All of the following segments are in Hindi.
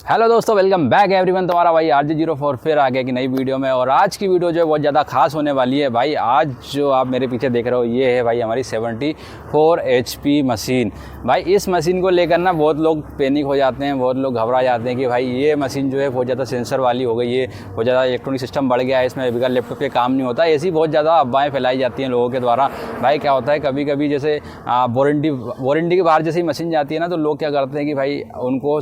हेलो दोस्तों, वेलकम बैक एवरीवन। तुम्हारा भाई RJ04 फिर आ गया कि नई वीडियो में। और आज की वीडियो जो है बहुत ज़्यादा खास होने वाली है भाई। आज जो आप मेरे पीछे देख रहे हो ये है भाई हमारी 74 HP मशीन। भाई इस मशीन को लेकर ना बहुत लोग पैनिक हो जाते हैं, बहुत लोग घबरा जाते हैं कि भाई ये मशीन जो है बहुत ज़्यादा सेंसर वाली हो गई है, बहुत ज़्यादा इलेक्ट्रॉनिक सिस्टम बढ़ गया है, इसमें बगैर लैपटॉप के काम नहीं होता। ऐसी बहुत ज़्यादा अफवाहें फैलाई जाती हैं लोगों के द्वारा। भाई क्या होता है, कभी कभी जैसे वारंटी के बाहर जैसे ही मशीन जाती है ना, तो लोग क्या करते हैं कि भाई उनको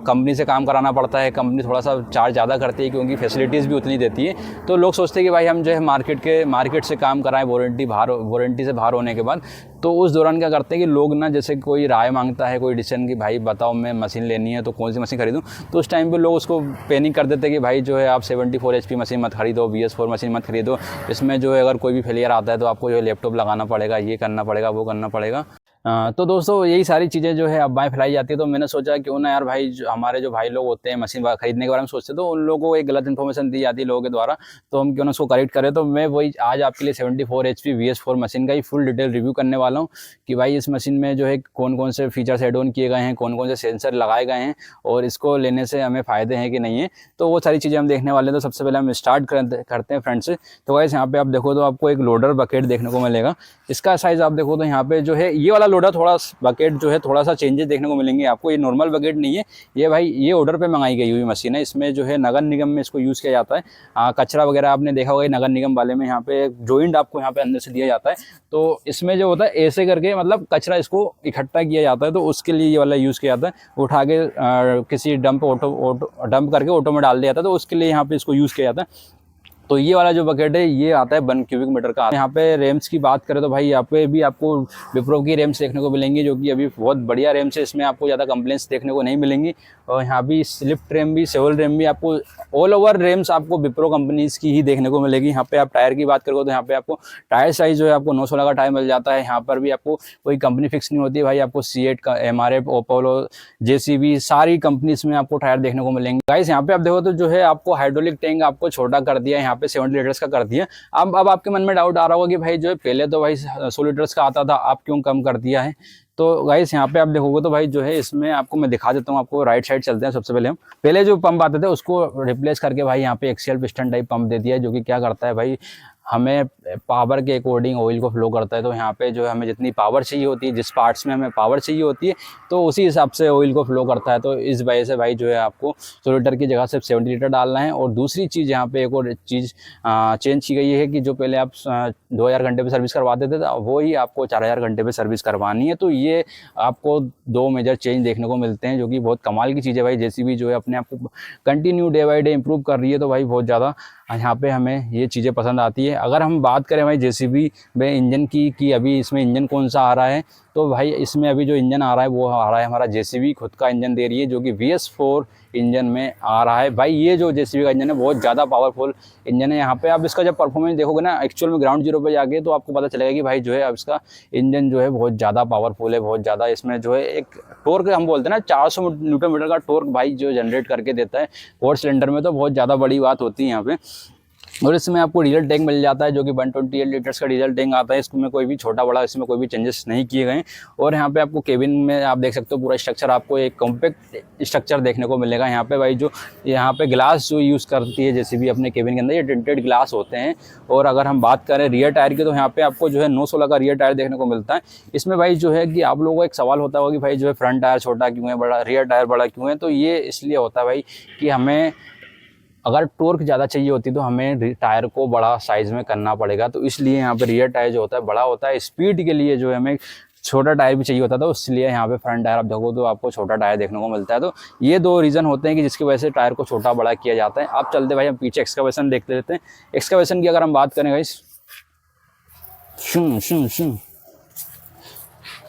कंपनी से काम कराना पड़ता है। कंपनी थोड़ा सा चार्ज ज़्यादा करती है क्योंकि फैसिलिटीज़ भी उतनी देती है। तो लोग सोचते हैं कि भाई हम जो है मार्केट से काम कराएं वारंटी से बाहर होने के बाद। तो उस दौरान क्या करते हैं कि लोग ना जैसे कोई राय मांगता है, कोई डिसीजन की भाई बताओ मैं मशीन लेनी है तो कौन सी मशीन खरीदूं, तो उस टाइम पे लोग उसको पैनिक कर देते हैं कि भाई जो है आप 74 HP मशीन मत खरीदो, BS4 मशीन मत खरीदो। इसमें जो है अगर कोई भी फेलियर आता है तो आपको जो है लैपटॉप लगाना पड़ेगा, ये करना पड़ेगा, वो करना पड़ेगा। तो दोस्तों यही सारी चीज़ें जो है अफवाहें फैलाई जाती है। तो मैंने सोचा क्यों ना यार भाई हमारे जो भाई लोग होते हैं मशीन खरीदने के बारे में सोचते हैं, तो उन लोगों को एक गलत इन्फॉर्मेशन दी जाती है लोगों के द्वारा, तो हम क्यों ना उसको करेक्ट करें। तो मैं वही आज आपके लिए 74 HP BS4 मशीन का ही फुल डिटेल रिव्यू करने वाला हूँ कि भाई इस मशीन में जो है कौन कौन से फीचर्स एड ऑन किए गए हैं, कौन कौन से सेंसर लगाए गए हैं और इसको लेने से हमें फ़ायदे हैं कि नहीं है। तो वो सारी चीज़ें हम देखने वाले हैं। तो सबसे पहले हम स्टार्ट करते हैं फ्रेंड से। तो गाइस यहाँ पे आप देखो तो आपको एक लोडर बकेट देखने को मिलेगा। इसका साइज़ आप देखो तो यहाँ पे जो है ये वाला लोडर थोड़ा बकेट जो है थोड़ा सा चेंजेस देखने को मिलेंगे आपको। ये नॉर्मल बकेट नहीं है, ये भाई ये ऑर्डर पे मंगाई गई हुई मशीन है। इसमें जो है नगर निगम में इसको यूज़ किया जाता है। कचरा वगैरह आपने देखा होगा नगर निगम वाले में, यहाँ पे जॉइंट आपको यहाँ पे अंदर से दिया जाता है। तो इसमें जो होता है ऐसे करके मतलब कचरा इसको इकट्ठा किया जाता है, तो उसके लिए ये वाला यूज़ किया जाता है। उठा के किसी डंप करके ऑटो में डाल दिया जाता है, तो उसके लिए यहाँ पे इसको यूज़ किया जाता है। तो ये वाला जो बकेट है ये आता है 1 क्यूबिक मीटर का। यहाँ पे रैम्स की बात करें तो भाई यहाँ पे भी आपको विप्रो की रैम्स देखने को मिलेंगी, जो कि अभी बहुत बढ़िया रैम्स है। इसमें आपको ज़्यादा कंप्लेंट्स देखने को नहीं मिलेंगी। और यहाँ भी स्लिप रैम भी, सेवल रैम भी, आपको ऑल ओवर रैम्स आपको विप्रो कंपनीज़ की ही देखने को मिलेगी। यहाँ पे आप टायर की बात करोगे तो यहाँ पे आपको टायर साइज़ जो है आपको 916 का टायर मिल जाता है। यहाँ पर भी आपको कोई कंपनी फिक्स नहीं होती है भाई, आपको C8 का, MRF, अपोलो, JCB सारी कंपनीज में आपको टायर देखने को मिलेंगे। गाइस यहाँ पे आप देखो तो जो है आपको हाइड्रोलिक टैंक आपको छोटा कर दिया है, यहाँ पे 70 लीटर्स का कर दिया। अब आपके मन में डाउट आ रहा होगा कि भाई जो है पहले तो भाई 100 लीटर्स का आता था, आप क्यों कम कर दिया है। तो गाइस यहाँ पे आप देखोगे तो भाई जो है इसमें आपको मैं दिखा देता हूँ। आपको राइट साइड चलते हैं। सबसे पहले हम पहले जो पंप आते थे उसको रिप्लेस करके भाई यहाँ पे एक्सियल पिस्टन टाइप पंप दे दिया है, जो कि क्या करता है भाई हमें पावर के अकॉर्डिंग ऑयल को फ्लो करता है। तो यहाँ पे जो है हमें जितनी पावर चाहिए होती है, जिस पार्ट्स में हमें पावर चाहिए होती है, तो उसी हिसाब से ऑयल को फ्लो करता है। तो इस वजह से भाई जो है आपको 100 लीटर की जगह सिर्फ 70 लीटर डालना है। और दूसरी चीज़ यहाँ पे एक और चीज़ चेंज की गई है कि जो पहले आप 2000 घंटे पे सर्विस करवाते थे वो ही आपको 4000 घंटे पे सर्विस करवानी है। तो ये आपको दो मेजर चेंज देखने को मिलते हैं, जो कि बहुत कमाल की चीज़ है भाई। JCB जो है अपने आप को continue day by day improve कर रही है, तो भाई बहुत ज़्यादा यहाँ पे हमें ये चीज़ें पसंद आती है। अगर हम बात करें भाई JCB में इंजन की कि अभी इसमें इंजन कौन सा आ रहा है, तो भाई इसमें अभी जो इंजन आ रहा है वो आ रहा है हमारा JCB खुद का इंजन दे रही है, जो कि VS4 इंजन में आ रहा है। भाई ये जो JCB का इंजन है बहुत ज़्यादा पावरफुल इंजन है। यहाँ पे आप इसका जब परफॉर्मेंस देखोगे ना एक्चुअल में ग्राउंड जीरो पे जाके, तो आपको पता चलेगा कि भाई जो है अब इसका इंजन जो है बहुत ज़्यादा पावरफुल है, बहुत ज़्यादा। इसमें जो है एक टॉर्क हम बोलते हैं ना 400 न्यूटन मीटर का टॉर्क भाई जो जनरेट करके देता है 4 सिलेंडर में, तो बहुत ज़्यादा बड़ी बात होती है यहाँ पे। और इसमें आपको डीजल टैंक मिल जाता है, जो कि 128 लीटर्स का डीजल टैंक आता है। इसमें कोई भी छोटा बड़ा इसमें कोई भी चेंजेस नहीं किए गए। और यहाँ पे आपको केबिन में आप देख सकते हो पूरा स्ट्रक्चर, आपको एक कॉम्पैक्ट स्ट्रक्चर देखने को मिलेगा। यहाँ पे भाई जो यहाँ पे ग्लास जो यूज़ करती है JCB अपने केबिन के अंदर, ये टिंटेड ग्लास होते हैं। और अगर हम बात करें रियर टायर की, तो यहाँ पे आपको जो है 916 का रियर टायर देखने को मिलता है। इसमें भाई जो है कि आप लोगों को एक सवाल होता होगा कि भाई जो है फ्रंट टायर छोटा क्यों है, बड़ा रियर टायर बड़ा क्यों है। तो ये इसलिए होता है भाई कि हमें अगर टॉर्क ज़्यादा चाहिए होती तो हमें टायर को बड़ा साइज़ में करना पड़ेगा, तो इसलिए यहाँ पे रियर टायर जो होता है बड़ा होता है। स्पीड के लिए जो है हमें छोटा टायर भी चाहिए होता था, इसलिए यहाँ पे फ्रंट टायर आप देखो तो आपको छोटा टायर देखने को मिलता है। तो ये दो रीज़न होते हैं कि जिसकी वजह से टायर को छोटा बड़ा किया जाता है। आप चलते भाई हम पीछे एक्सकवेशन देखते रहते हैं। एक्सकवेशन की अगर हम बात करें गाइस,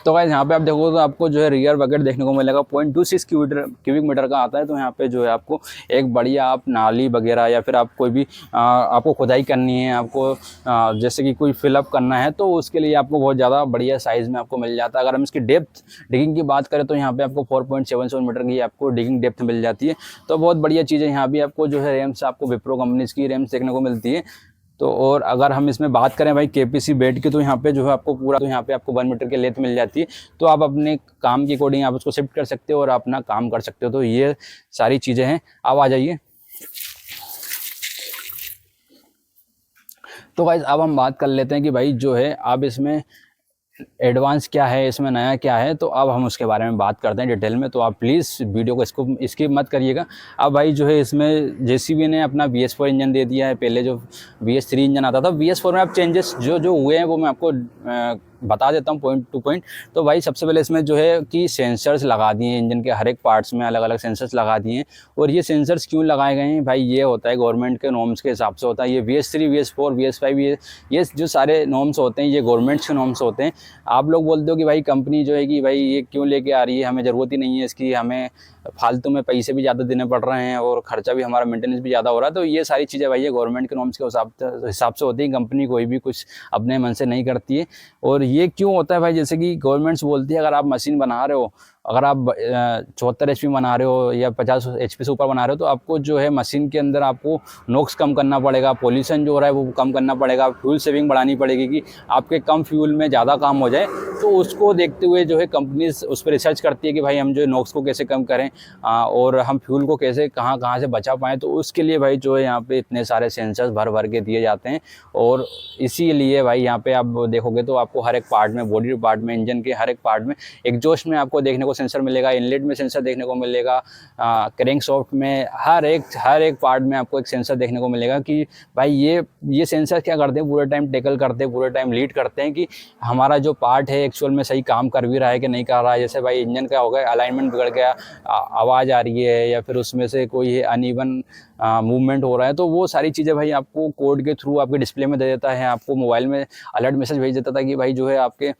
तो गाइस यहाँ पे आप देखो तो आपको जो है रियर बकेट देखने को मिलेगा 0.26 क्यूबिक मीटर का आता है। तो यहाँ पे जो है आपको एक बढ़िया आप नाली वगैरह या फिर आप कोई भी आपको खुदाई करनी है, आपको जैसे कि कोई फिलअप करना है, तो उसके लिए आपको बहुत ज़्यादा बढ़िया साइज़ में आपको मिल जाता है। अगर हम इसकी डेप्थ डिगिंग की बात करें तो यहाँ पे आपको 4.77 मीटर की आपको डिगिंग डेप्थ मिल जाती है। तो बहुत बढ़िया चीज़ है। यहाँ भी आपको जो है रैम्स आपको विप्रो कंपनीज़ की रैम्स देखने को मिलती है। तो और अगर हम इसमें बात करें भाई केपीसी बेड की, तो यहाँ पे जो है आपको पूरा, तो यहाँ पे आपको 1 मीटर की लेंथ मिल जाती है। तो आप अपने काम के अकॉर्डिंग आप उसको शिफ्ट कर सकते हो और अपना काम कर सकते हो। तो ये सारी चीज़ें हैं। अब आ जाइए। तो गाइस अब हम बात कर लेते हैं कि भाई जो है अब इसमें एडवांस क्या है, इसमें नया क्या है। तो अब हम उसके बारे में बात करते हैं डिटेल में। तो आप प्लीज़ वीडियो को स्किप मत करिएगा। अब भाई जो है इसमें जेसीबी ने अपना BS4 इंजन दे दिया है। पहले जो BS3 इंजन आता था, BS4 में अब चेंजेस जो जो हुए हैं वो मैं आपको बता देता हूँ पॉइंट टू पॉइंट। तो भाई सबसे पहले इसमें जो है कि सेंसर्स लगा दिए हैं, इंजन के हर एक पार्ट्स में अलग अलग सेंसर्स लगा दिए हैं। और ये सेंसर्स क्यों लगाए गए हैं भाई, ये होता है गवर्नमेंट के नॉर्म्स के हिसाब से होता है। ये BS3 BS4 BS5 ये जो सारे नॉर्म्स होते हैं ये गवर्नमेंट्स के नॉर्म्स होते हैं। आप लोग बोलते हो कि भाई कंपनी जो है कि भाई ये क्यों लेके आ रही है, हमें ज़रूरत ही नहीं है इसकी, हमें फालतू में पैसे भी ज़्यादा देने पड़ रहे हैं और खर्चा भी हमारा मेंटेनेंस भी ज़्यादा हो रहा है। तो ये सारी चीज़ें भाई ये गवर्नमेंट के नॉर्म्स के हिसाब से होती है। कंपनी कोई भी कुछ अपने मन से नहीं करती है। और ये क्यों होता है भाई, जैसे कि गवर्नमेंट्स बोलती है अगर आप मशीन बना रहे हो, अगर आप 74 HP बना रहे हो या 50 HP से ऊपर बना रहे हो, तो आपको जो है मशीन के अंदर आपको नॉक्स कम करना पड़ेगा, पोल्यूशन जो हो रहा है वो कम करना पड़ेगा, फ्यूल सेविंग बढ़ानी पड़ेगी कि आपके कम फ्यूल में ज़्यादा काम हो जाए। तो उसको देखते हुए जो है कंपनीज उस पर रिसर्च करती है कि भाई हम जो नॉक्स को कैसे कम करें और हम फ्यूल को कैसे कहाँ कहाँ से बचा पाएँ। तो उसके लिए भाई जो है यहाँ पे इतने सारे सेंसर्स भर भर के दिए जाते हैं। और इसीलिए भाई यहाँ पे आप देखोगे तो आपको हर एक पार्ट में, बॉडी पार्ट में, इंजन के हर एक पार्ट में, एग्जॉस्ट में आपको देखने को सेंसर मिलेगा, इनलेट में सेंसर देखने को मिलेगा, क्रैंकशाफ्ट में, हर एक पार्ट में आपको एक सेंसर देखने को मिलेगा कि भाई ये सेंसर क्या करते हैं, पूरे टाइम टैकल करते हैं, पूरे टाइम लीड करते हैं कि हमारा जो पार्ट है एक्चुअल में सही काम कर भी रहा है कि नहीं कर रहा है। जैसे भाई इंजन का हो गया, अलाइनमेंट बिगड़ गया, आवाज़ आ रही है या फिर उसमें से कोई अनइवन मूवमेंट हो रहा है, तो वो सारी चीज़ें भाई आपको कोड के थ्रू आपके डिस्प्ले में दे देता है, आपको मोबाइल में अलर्ट मैसेज भेज देता था कि भाई जो है आपके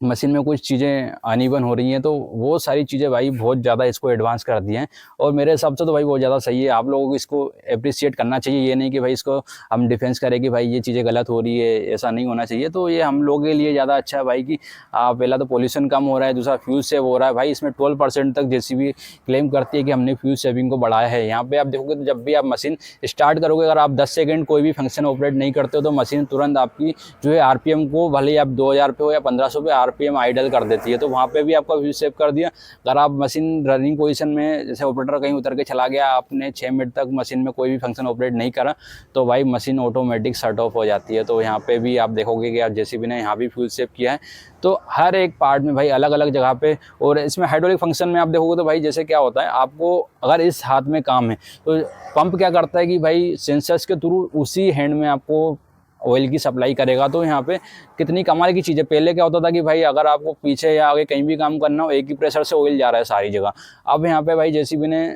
मशीन में कुछ चीज़ें अनइवन हो रही हैं। तो वो सारी चीज़ें भाई बहुत ज़्यादा इसको एडवांस कर दिए हैं और मेरे हिसाब से तो भाई बहुत ज़्यादा सही है। आप लोगों को इसको अप्रिशिएट करना चाहिए। ये नहीं कि भाई इसको हम डिफेंस करें कि भाई ये चीज़ें गलत हो रही है, ऐसा नहीं होना चाहिए। तो ये हम लोगों के लिए ज़्यादा अच्छा है भाई कि पहला तो पोल्यूशन कम हो रहा है, दूसरा फ्यूल सेव हो रहा है। भाई इसमें 12% तक जेसीबी क्लेम करती है कि हमने फ्यूल सेविंग को बढ़ाया है। यहाँ पर आप देखोगे तो जब भी आप मशीन स्टार्ट करोगे, अगर आप 10 सेकेंड कोई भी फंक्शन ऑपरेट नहीं करते हो तो मशीन तुरंत आपकी जो है RPM को, भले ही आप 2000 पे हो या 1500 पे, RPM आइडल कर देती है। तो वहाँ पे भी आपका फ्यूल सेव कर दिया। अगर आप मशीन रनिंग पोजीशन में, जैसे ऑपरेटर कहीं उतर के चला गया, आपने 6 मिनट तक मशीन में कोई भी फंक्शन ऑपरेट नहीं करा, तो भाई मशीन ऑटोमेटिक शट ऑफ हो जाती है। तो यहाँ पे भी आप देखोगे कि आप जेसीबी ने यहाँ भी फ्यूल सेव किया है। तो हर एक पार्ट में भाई अलग अलग जगह पे। और इसमें हाइड्रोलिक फंक्शन में आप देखोगे तो भाई जैसे क्या होता है, आपको अगर इस हाथ में काम है तो पंप क्या करता है कि भाई सेंसर्स के थ्रू उसी हैंड में आपको ऑयल की सप्लाई करेगा। तो यहाँ पे कितनी कमाल की चीज़ है। पहले क्या होता था कि भाई अगर आपको पीछे या आगे कहीं भी काम करना हो, एक ही प्रेशर से ऑयल जा रहा है सारी जगह। अब यहाँ पे भाई जेसीबी ने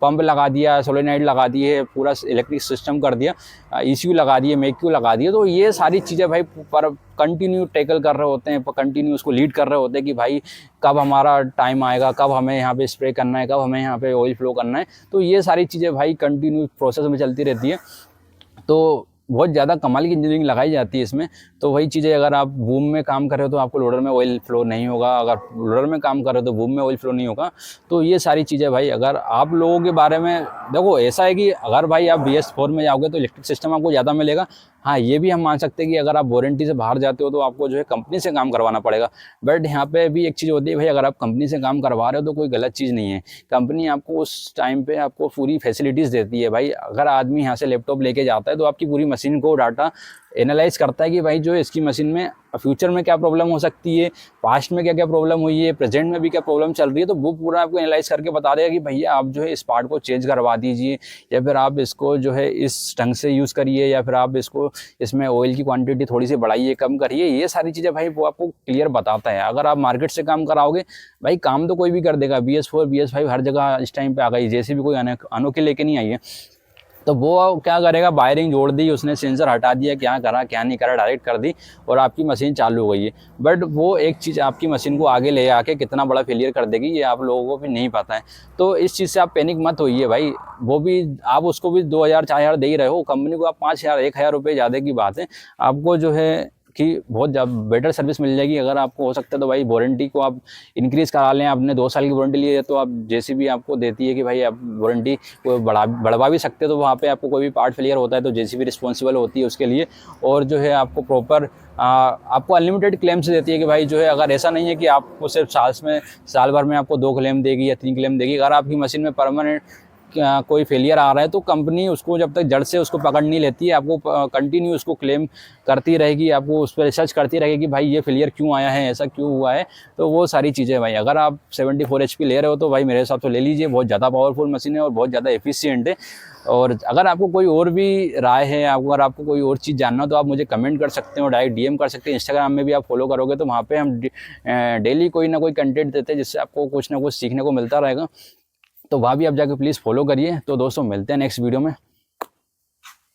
पंप लगा दिया, सोलेनाइड लगा दिए, पूरा इलेक्ट्रिक सिस्टम कर दिया, ECU लगा दिए, MECU लगा दिए। तो ये सारी चीज़ें भाई पर कंटिन्यू टैकल कर रहे होते हैं, कंटिन्यू उसको लीड कर रहे होते हैं कि भाई कब हमारा टाइम आएगा, कब हमें यहाँ पे स्प्रे करना है, कब हमें यहाँ पे ऑयल फ्लो करना है। तो ये सारी चीज़ें भाई कंटिन्यू प्रोसेस में चलती रहती है। तो बहुत ज़्यादा कमाल की इंजीनियरिंग लगाई जाती है इसमें। तो वही चीज़ें, अगर आप बूम में काम कर रहे हो तो आपको लोडर में ऑयल फ्लो नहीं होगा, अगर लोडर में काम कर रहे हो तो बूम में ऑयल फ्लो नहीं होगा। तो ये सारी चीज़ें भाई, अगर आप लोगों के बारे में देखो, ऐसा है कि अगर भाई आप BS4 में जाओगे तो इलेक्ट्रिक सिस्टम आपको ज़्यादा मिलेगा। हाँ, ये भी हम मान सकते हैं कि अगर आप वारंटी से बाहर जाते हो तो आपको जो है कंपनी से काम करवाना पड़ेगा। बट यहाँ पे भी एक चीज़ होती है भाई, अगर आप कंपनी से काम करवा रहे हो तो कोई गलत चीज़ नहीं है। कंपनी आपको उस टाइम पे आपको पूरी फैसिलिटीज़ देती है। भाई अगर आदमी यहाँ से लैपटॉप लेके जाता है तो आपकी पूरी मशीन को डाटा एनालाइज करता है कि भाई जो इसकी मशीन में फ्यूचर में क्या प्रॉब्लम हो सकती है, पास्ट में क्या क्या प्रॉब्लम हुई है, प्रेजेंट में भी क्या प्रॉब्लम चल रही है। तो वो पूरा आपको एनालाइज करके बता देगा कि भैया आप जो है इस पार्ट को चेंज करवा दीजिए, या फिर आप इसको जो है इस ढंग से यूज़ करिए, या फिर आप इसको इसमें ऑयल की क्वांटिटी थोड़ी सी बढ़ाइए, कम करिए। ये सारी चीज़ें भाई वो आपको क्लियर बताता है। अगर आप मार्केट से काम कराओगे भाई, काम तो कोई भी कर देगा। BS4 BS5 हर जगह इस टाइम पे आ गई, जैसे भी कोई अनोखी लेके नहीं आई है। तो वो क्या करेगा, वायरिंग जोड़ दी उसने, सेंसर हटा दिया, क्या करा क्या नहीं करा, डायरेक्ट कर दी और आपकी मशीन चालू हो गई है। बट वो एक चीज़ आपकी मशीन को आगे ले आके कितना बड़ा फेलियर कर देगी ये आप लोगों को भी नहीं पता है। तो इस चीज़ से आप पैनिक मत होइए भाई। वो भी आप उसको भी 2000 4000 दे ही रहे हो, कंपनी को आप 5000 1000 रुपये ज़्यादा की बात है। आपको जो है की बहुत बेटर सर्विस मिल जाएगी। अगर आपको हो सकता है तो भाई वारंटी को आप इंक्रीज़ करा लें। आपने 2 साल की वारंटी ली है तो आप जेसीबी आपको देती है कि भाई आप वारंटी को बढ़वा भी सकते हो। तो वहाँ पे आपको कोई भी पार्ट फेलियर होता है तो जेसीबी रिस्पॉन्सिबल होती है उसके लिए। और जो है आपको प्रॉपर आपको अनलिमिटेड क्लेम्स देती है कि भाई जो है, अगर ऐसा नहीं है कि आपको सिर्फ साल भर में आपको 2 क्लेम देगी या 3 क्लेम देगी। अगर आपकी मशीन में परमानेंट कोई फेलियर आ रहा है तो कंपनी उसको जब तक जड़ से उसको पकड़ नहीं लेती है, आपको कंटिन्यू उसको क्लेम करती रहेगी, आपको उस पर रिसर्च करती रहेगी कि भाई ये फेलियर क्यों आया है, ऐसा क्यों हुआ है। तो वो सारी चीज़ें भाई, अगर आप 74 HP ले रहे हो तो भाई मेरे हिसाब से ले लीजिए। बहुत ज़्यादा पावरफुल मशीन है और बहुत ज़्यादा एफिशिएंट है। और अगर आपको कोई और भी राय है, अगर आपको कोई और चीज़ जानना हो तो आप मुझे कमेंट कर सकते हो, डायरेक्ट DM कर सकते हैं। इंस्टाग्राम में भी आप फॉलो करोगे तो वहाँ पे हम डेली कोई ना कोई कंटेंट देते हैं जिससे आपको कुछ ना कुछ सीखने को मिलता रहेगा। तो वहाँ भी आप जाके प्लीज़ फॉलो करिए। तो दोस्तों मिलते हैं नेक्स्ट वीडियो में।